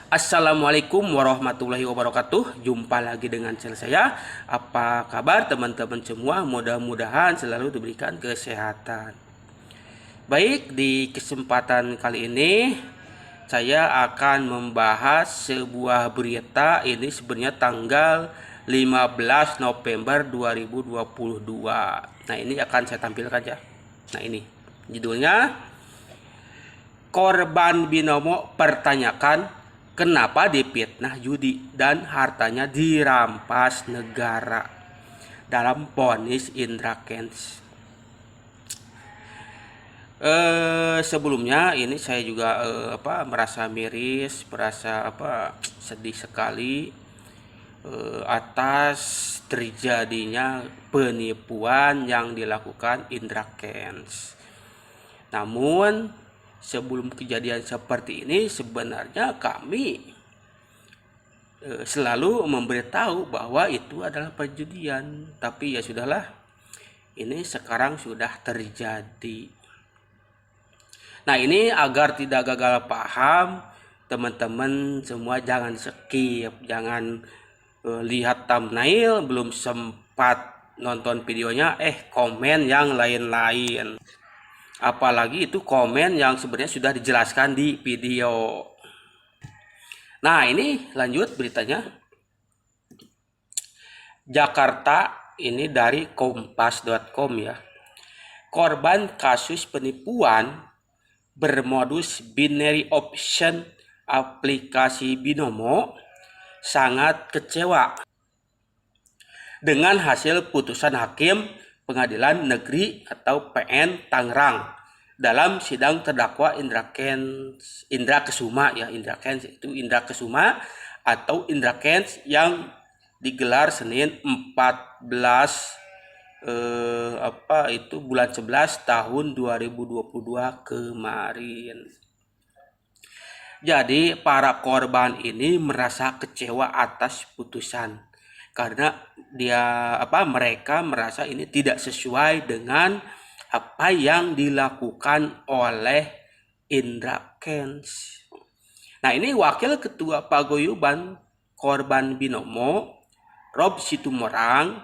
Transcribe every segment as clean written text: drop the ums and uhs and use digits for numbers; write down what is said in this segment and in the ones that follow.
Assalamualaikum warahmatullahi wabarakatuh. Jumpa lagi dengan channel saya. Apa kabar teman-teman semua? Mudah-mudahan selalu diberikan kesehatan. Baik, di kesempatan kali ini saya akan membahas sebuah berita. Ini sebenarnya tanggal 15 November 2022. Nah, ini akan saya tampilkan ya. Nah, ini judulnya, korban binomo pertanyakan kenapa difitnah judi dan hartanya dirampas negara dalam vonis Indra Kents. Sebelumnya ini saya juga merasa miris, merasa sedih sekali atas terjadinya penipuan yang dilakukan Indra Kents. Namun sebelum kejadian seperti ini sebenarnya kami selalu memberitahu bahwa itu adalah perjudian, tapi ya sudahlah, ini sekarang sudah terjadi. Nah, ini agar tidak gagal paham, teman-teman semua jangan skip, jangan lihat thumbnail belum sempat nonton videonya komen yang lain-lain. Apalagi itu komen yang sebenarnya sudah dijelaskan di video. Nah, ini lanjut beritanya. Jakarta, ini dari kompas.com ya. Korban kasus penipuan bermodus binary option aplikasi binomo sangat kecewa dengan hasil putusan hakim Pengadilan Negeri atau PN Tangerang dalam sidang terdakwa Indra Kesuma ya. Indra Kents itu Indra Kesuma atau Indra Kents yang digelar Senin 14 bulan 11 tahun 2022 kemarin. Jadi para korban ini merasa kecewa atas putusan karena mereka merasa ini tidak sesuai dengan apa yang dilakukan oleh Indra Kents. Nah, ini Wakil Ketua Paguyuban Korban Binomo Rob Situmorang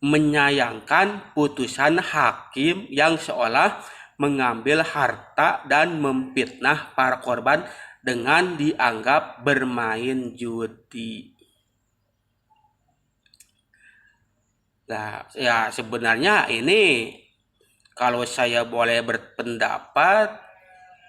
menyayangkan putusan hakim yang seolah mengambil harta dan memfitnah para korban dengan dianggap bermain judi. Nah, ya sebenarnya ini kalau saya boleh berpendapat,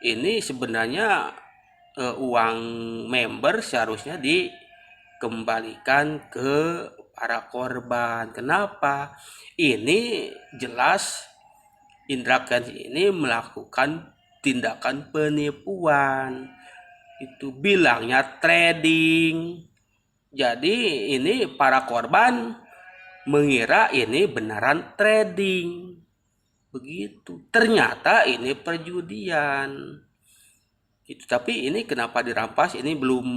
ini sebenarnya uang member seharusnya dikembalikan ke para korban. Kenapa? Ini jelas Indra Kents ini melakukan tindakan penipuan. Itu bilangnya trading. Jadi ini para korban mengira ini beneran trading. Begitu. Ternyata ini perjudian. Itu, tapi ini kenapa dirampas? Ini belum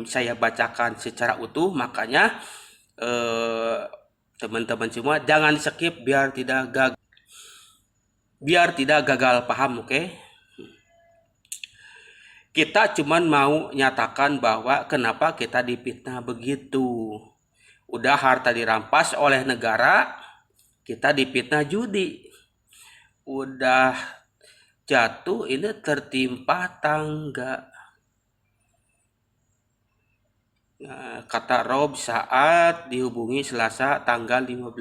saya bacakan secara utuh, makanya teman-teman semua jangan skip biar tidak gagal paham, oke? Kita cuman mau nyatakan bahwa kenapa kita difitnah begitu. Udah harta dirampas oleh negara, kita difitnah judi. Udah jatuh ini tertimpa tangga. Nah, kata Rob saat dihubungi Selasa tanggal 15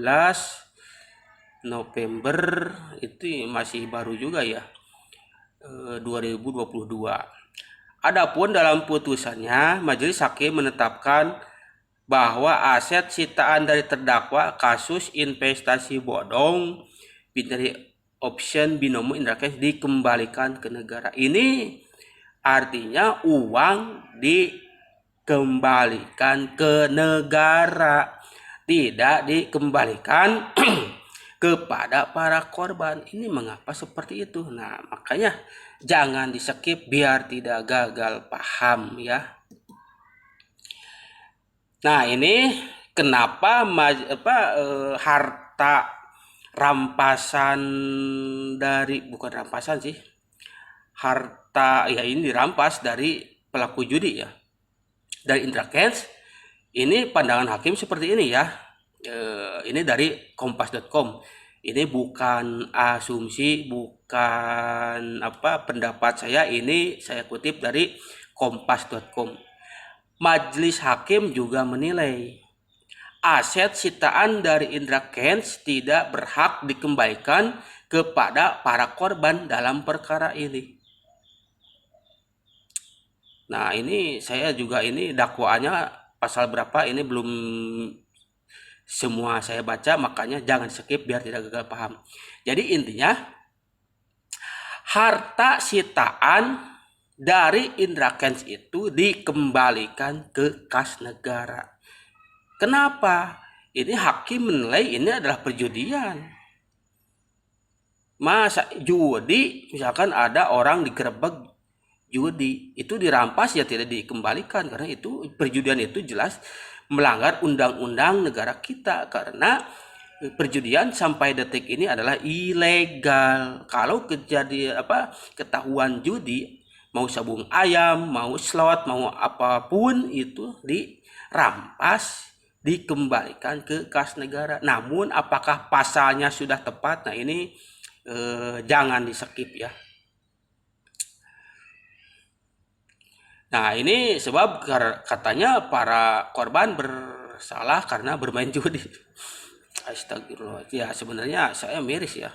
November, itu masih baru juga ya, 2022. Adapun dalam putusannya, majelis hakim menetapkan bahwa aset sitaan dari terdakwa kasus investasi bodong binary option binomo Indra Kents dikembalikan ke negara. Ini artinya uang dikembalikan ke negara, tidak dikembalikan kepada para korban. Ini mengapa seperti itu? Nah, makanya jangan di skip biar tidak gagal paham ya. Nah, ini kenapa harta rampasan bukan rampasan sih, harta ya ini dirampas dari pelaku judi ya. dari Indra Kents. Ini pandangan hakim seperti ini ya. Ini dari kompas.com. Ini bukan asumsi, bukan pendapat saya, ini saya kutip dari kompas.com. Majelis hakim juga menilai aset sitaan dari Indra Kents tidak berhak dikembalikan kepada para korban dalam perkara ini. Nah, ini saya juga ini dakwaannya pasal berapa ini belum semua saya baca, makanya jangan skip biar tidak gagal paham. Jadi intinya harta sitaan dari Indra Kents itu dikembalikan ke kas negara. Kenapa? Ini hakim menilai ini adalah perjudian. Masa judi, misalkan ada orang digerebek judi, itu dirampas ya tidak dikembalikan, karena itu perjudian itu jelas melanggar undang-undang negara kita, karena perjudian sampai detik ini adalah ilegal. Kalau ketahuan judi, mau sabung ayam, mau slot, mau apapun itu dirampas, dikembalikan ke kas negara. Namun apakah pasalnya sudah tepat? Nah, ini jangan di skip ya. Nah, ini sebab katanya para korban bersalah karena bermain judi. Astagfirullah. Ya, sebenarnya saya miris ya.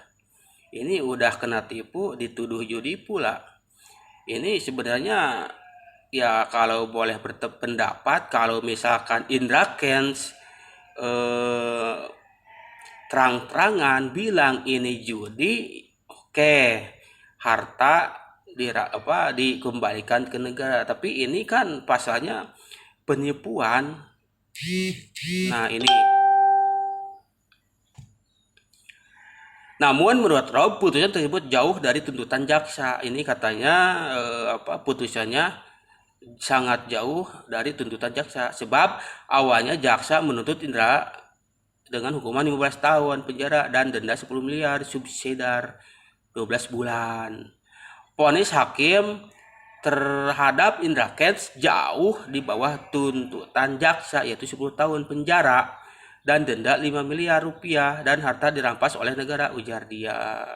Ini udah kena tipu, dituduh judi pula. Ini sebenarnya ya kalau boleh berpendapat, kalau misalkan Indra Kents terang-terangan bilang ini judi, oke, harta dikembalikan ke negara. Tapi ini kan pasalnya penipuan. Nah, ini. Namun menurut Rob, putusan tersebut jauh dari tuntutan jaksa. Ini katanya putusannya sangat jauh dari tuntutan jaksa. Sebab awalnya jaksa menuntut Indra dengan hukuman 15 tahun penjara dan denda 10 miliar, subsidiar 12 bulan. Vonis hakim terhadap Indra Kents jauh di bawah tuntutan jaksa, yaitu 10 tahun penjara dan denda 5 miliar rupiah dan harta dirampas oleh negara, ujar dia.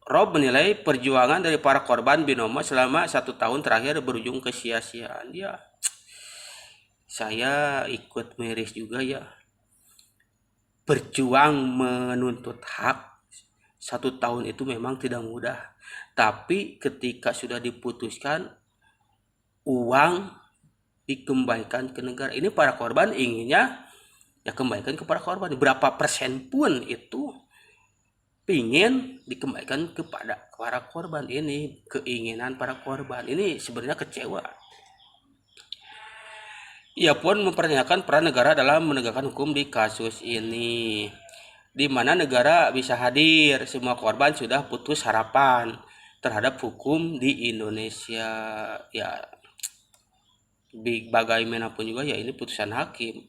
Rob menilai perjuangan dari para korban binomo selama 1 tahun terakhir berujung kesia-siaan. Ya, saya ikut miris juga ya. Berjuang menuntut hak 1 tahun itu memang tidak mudah. Tapi ketika sudah diputuskan uang dikembalikan ke negara, ini para korban inginnya ya kembalikan kepada korban. Berapa persen pun itu ingin dikembalikan kepada para korban. Ini keinginan para korban. Ini sebenarnya kecewa. Ia pun mempertanyakan peran negara dalam menegakkan hukum di kasus ini, di mana negara bisa hadir. Semua korban sudah putus harapan terhadap hukum di Indonesia. Ya, bagaimanapun juga ya ini putusan hakim.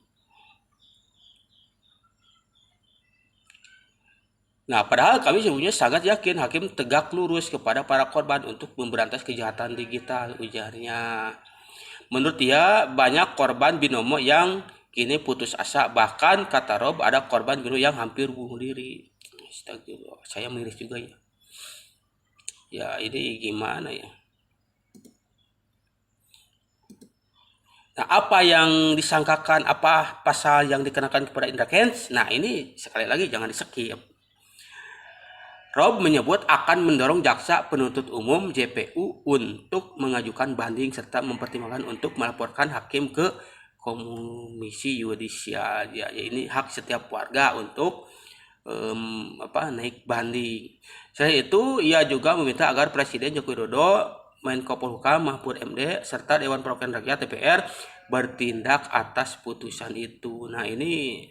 Nah, padahal kami sebetulnya sangat yakin hakim tegak lurus kepada para korban untuk memberantas kejahatan digital, ujarnya. Menurut dia, banyak korban binomo yang kini putus asa. Bahkan kata Rob, ada korban binomo yang hampir bunuh diri. Astagfirullah, saya miris juga ya. Ya, ini gimana ya? Nah, apa yang disangkakan, apa pasal yang dikenakan kepada Indra Kents? Nah, ini sekali lagi jangan di-skip. Rob menyebut akan mendorong jaksa penuntut umum JPU untuk mengajukan banding serta mempertimbangkan untuk melaporkan hakim ke komisi yudisial. Ya, ini hak setiap warga untuk naik banding. Selain itu, ia juga meminta agar Presiden Joko Widodo, Menko Polhukam Mahfud MD serta Dewan Perwakilan Rakyat DPR bertindak atas putusan itu. Nah, ini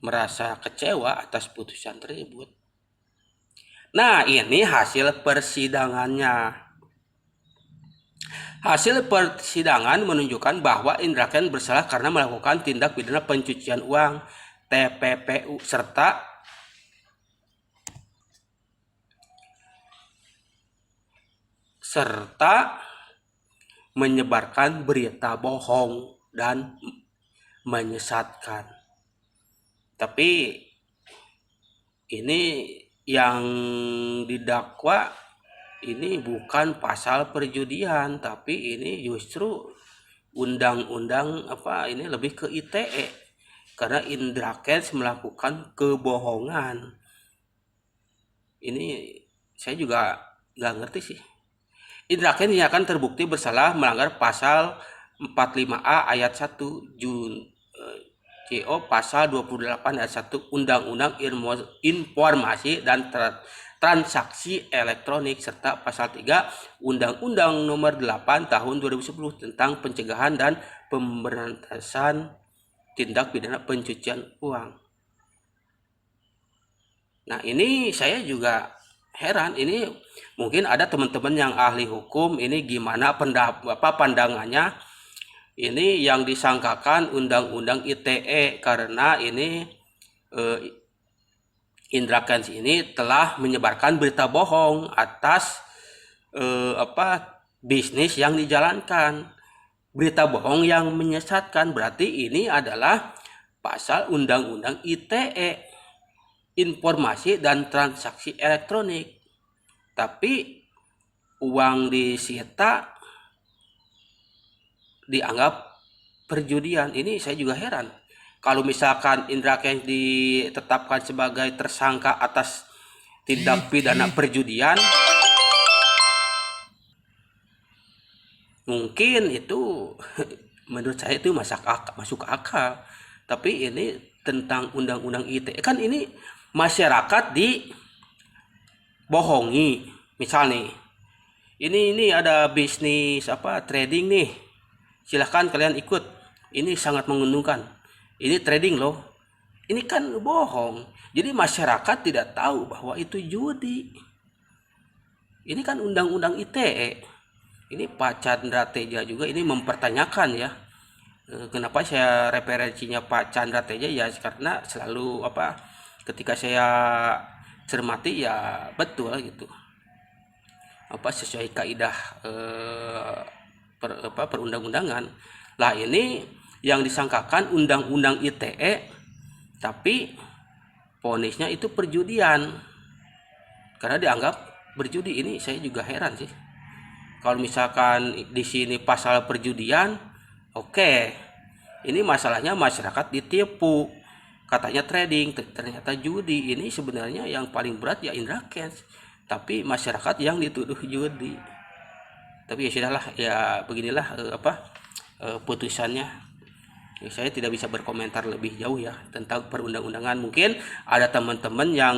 merasa kecewa atas putusan tersebut. Nah, ini hasil persidangannya. Hasil persidangan menunjukkan bahwa Indra Kents bersalah karena melakukan tindak pidana pencucian uang (TPPU) serta serta menyebarkan berita bohong dan menyesatkan. Tapi ini yang didakwa ini bukan pasal perjudian, tapi ini justru undang-undang ini lebih ke ITE, karena Indra Kents melakukan kebohongan. Ini saya juga nggak ngerti sih. Indra Kents akan terbukti bersalah melanggar pasal 45A ayat 1 CO pasal 28 ayat 1 Undang-Undang Informasi dan Transaksi Elektronik serta pasal 3 Undang-Undang Nomor 8 Tahun 2010 tentang pencegahan dan pemberantasan tindak pidana pencucian uang. Nah, ini saya juga heran, ini mungkin ada teman-teman yang ahli hukum, ini gimana pandangannya ini yang disangkakan undang-undang ITE, karena ini Indra Kents ini telah menyebarkan berita bohong atas bisnis yang dijalankan. Berita bohong yang menyesatkan, berarti ini adalah pasal undang-undang ITE, Informasi dan Transaksi Elektronik. Tapi uang disita dianggap perjudian. Ini saya juga heran. Kalau misalkan Indra Kents ditetapkan sebagai tersangka atas tindak pidana perjudian, mungkin itu menurut saya itu masuk akal. Tapi ini tentang undang-undang ITE, kan ini masyarakat dibohongi. Misal nih, ini ada bisnis trading nih, silahkan kalian ikut, ini sangat menguntungkan, ini trading loh. Ini kan bohong, jadi masyarakat tidak tahu bahwa itu judi. Ini kan undang-undang ITE. Ini Pak Chandra Teja juga ini mempertanyakan ya, kenapa saya referensinya Pak Chandra Teja ya, karena selalu ketika saya cermati ya betul gitu, sesuai kaidah perundang-undangan. Lah ini yang disangkakan undang-undang ITE, tapi vonisnya itu perjudian karena dianggap berjudi. Ini saya juga heran sih. Kalau misalkan di sini pasal perjudian, oke. Ini masalahnya masyarakat ditipu. Katanya trading, ternyata judi. Ini sebenarnya yang paling berat ya Indra Kents. Tapi masyarakat yang dituduh judi. Tapi ya sudahlah, ya beginilah putusannya. Ya, saya tidak bisa berkomentar lebih jauh ya tentang perundang-undangan. Mungkin ada teman-teman yang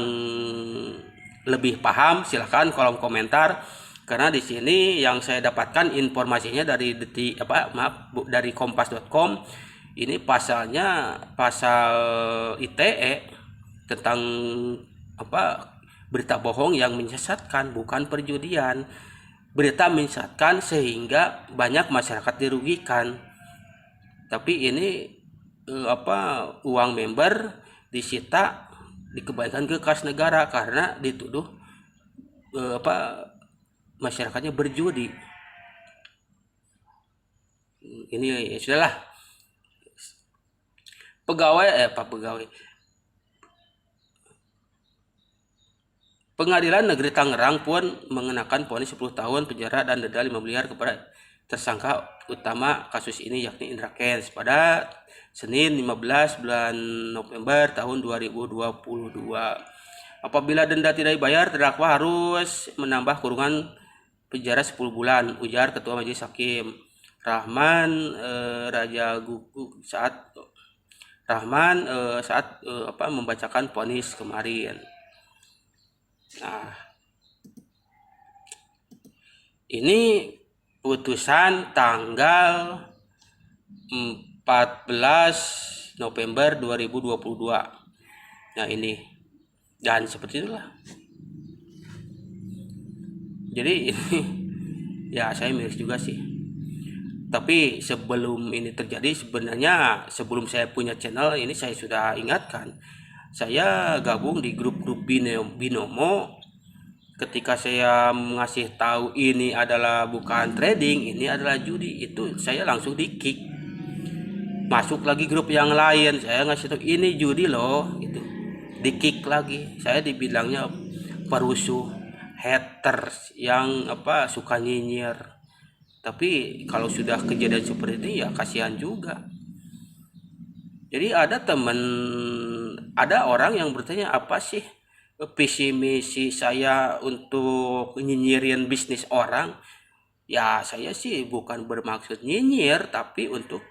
lebih paham, silahkan kolom komentar. Karena di sini yang saya dapatkan informasinya dari dari kompas.com. Ini pasalnya pasal ITE tentang berita bohong yang menyesatkan, bukan perjudian. Berita menyesatkan sehingga banyak masyarakat dirugikan. Tapi ini uang member disita dikembalikan ke kas negara karena dituduh masyarakatnya berjudi. Ini ya sudahlah. Pengadilan Negeri Tangerang pun mengenakan vonis 10 tahun penjara dan denda 5 miliar kepada tersangka utama kasus ini, yakni Indra Kents, pada Senin 15 bulan November tahun 2022. Apabila denda tidak dibayar, terdakwa harus menambah kurungan penjara 10 bulan, ujar Ketua Majelis Hakim Rahman Rajagugu saat membacakan vonis kemarin. Nah, ini putusan tanggal 14 November 2022. Nah, ini dan seperti itulah. Jadi ini ya saya miris juga sih. Tapi sebelum ini terjadi, sebenarnya sebelum saya punya channel ini, saya sudah ingatkan. Saya gabung di grup-grup Binomo ketika saya ngasih tahu ini adalah bukan trading, ini adalah judi, itu saya langsung di kick. Masuk lagi grup yang lain, saya ngasih tahu ini judi loh, gitu. Di kick lagi. Saya dibilangnya perusuh, haters yang suka nyinyir. Tapi kalau sudah kejadian seperti ini ya kasihan juga. Jadi ada orang yang bertanya, apa sih visi misi saya untuk nyinyirin bisnis orang? Ya saya sih bukan bermaksud nyinyir, tapi untuk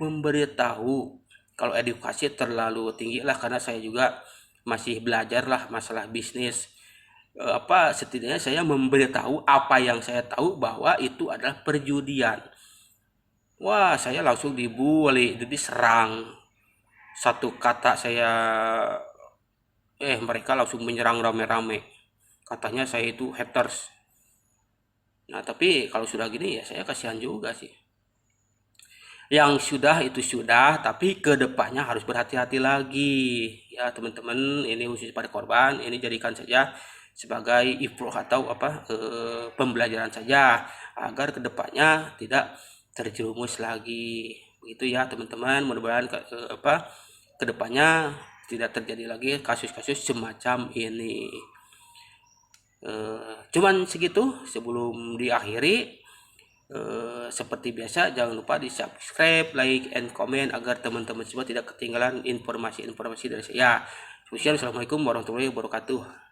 memberitahu. Kalau edukasi terlalu tinggi lah, karena saya juga masih belajar lah masalah bisnis. Setidaknya saya memberitahu apa yang saya tahu, bahwa itu adalah perjudian. Wah, saya langsung dibully, diserang. Satu kata saya, mereka langsung menyerang rame-rame. Katanya saya itu haters. Nah, tapi kalau sudah gini ya saya kasihan juga sih. Yang sudah itu sudah, tapi kedepannya harus berhati-hati lagi. Ya teman-teman, ini khusus pada korban, ini jadikan saja sebagai ibroh atau pembelajaran saja, agar kedepannya tidak terjerumus lagi. Begitu ya teman-teman, mudah-mudahan kedepannya tidak terjadi lagi kasus-kasus semacam ini. Cuman segitu sebelum diakhiri. Seperti biasa, jangan lupa di subscribe, like, and comment agar teman-teman semua tidak ketinggalan informasi-informasi dari saya. Assalamualaikum warahmatullahi wabarakatuh.